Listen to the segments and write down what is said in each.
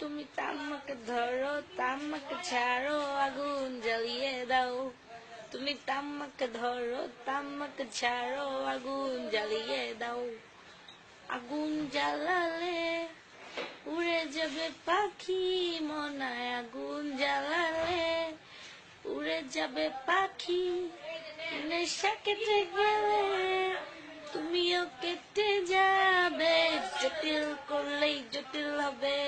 তুমি তামাকে ধরো তামাকে ছাড়ো আগুন জ্বালিয়ে দাও। তুমি তামাকে ধরো তামাকে ছাড়ো আগুন জ্বালিয়ে দাও। আগুন জ্বালালে উড়ে যাবে পাখি মনায়, আগুন জ্বালালে উড়ে যাবে পাখি। নেশা কেটে গেলে তুমিও কেটে যাবে। জটিল করলেই জটিল হবে,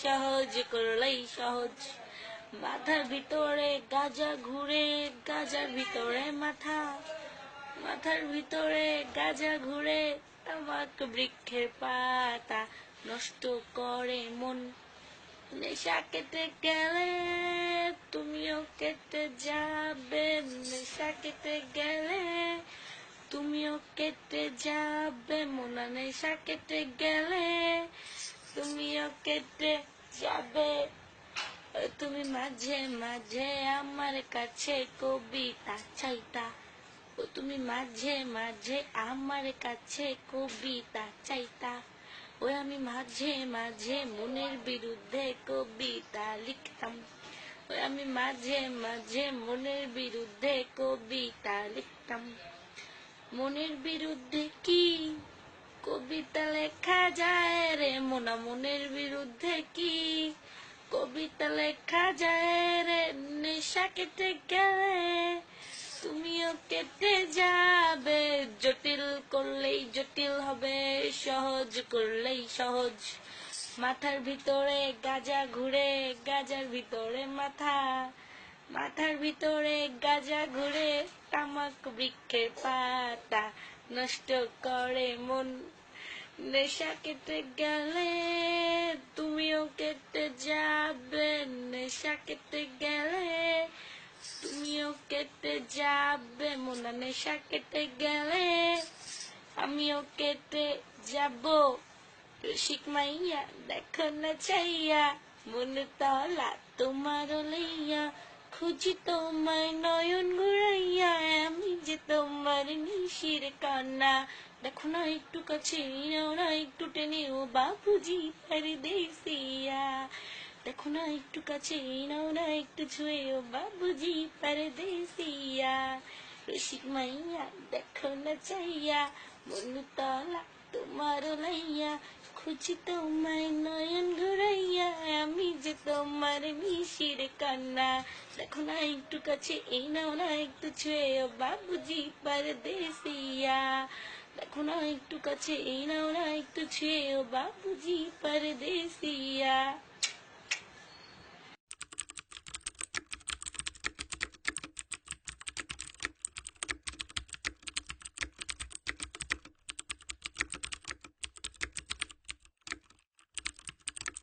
সহজ করলেই সহজ। মাথার ভিতরে গাজা ঘুরে, গাজার ভিতরে মাথা। মাথার ভিতরে গাজা ঘুরে, তামাক বৃক্ষের পাতা নষ্ট করে মন। নেশা কেটে গেলে তুমিও কেটে যাবে। নেশা কেটে গেলে তুমিও কেটে যাবে মোনা। নেশা কেটে গেলে তুমিও কেটে যাবে। তুমি মাঝে মাঝে আমার কাছে কবিতা চাইতা। তুমি মাঝে মাঝে আমার কাছে কবিতা চাইতা। ওই আমি মাঝে মাঝে মনের বিরুদ্ধে কবিতা লিখতাম। ওই আমি মাঝে মাঝে মনের বিরুদ্ধে কবিতা লিখতাম। মনের বিরুদ্ধে কি কবিতা লেখা যায় রে মোনা? মনের বিরুদ্ধে কি কবিতা লেখা যায় রে? নেশা কেটে গেলে তুমিও কেটে যাবে। জটিল করলেই জটিল হবে, সহজ করলেই সহজ। মাথার ভিতরে গাজা ঘুরে, গাজার ভিতরে মাথা। মাথার ভিতরে গাজা ঘুরে, তামাক বৃক্ষের পাতা নষ্ট করে মন। নেশা কেটে গেলে তুমিও কেটে যাবে। নেশা কেটে গেলে তুমিও কেটে যাবে মোনা। নেশা কেটে গেলে আমিও কেটে যাব। রসিক মাইয়া দেখো না চাইয়া, মন তলা তোমার লইয়া। খুঁজি তোমায় নয়ন ঘুরাইয়া, আমি যে তোমার নিশির কন্যা। দেখো না একটু কাছে নাও না একটু টেনেও বাবুজি পরদেশিয়া। দেখো না একটু কাছে নাও না একটু ছুঁয়েও বাবুজি পরদেশিয়া। রসিক মাইয়া দেখো না চাইয়া, মন তলা তোমার লইয়া। খুঁজি তোমায় নয়ন ঘুরাইয়া, আমি যে তোমার মিশির কন্যা। দেখো না একটু কাছে এই নাও না একটু ছুঁয়েও বাবুজি পরদেশিয়া। দেখো না একটু কাছে এই নাও না একটু ছুঁয়েও বাবুজি পরদেশিয়া।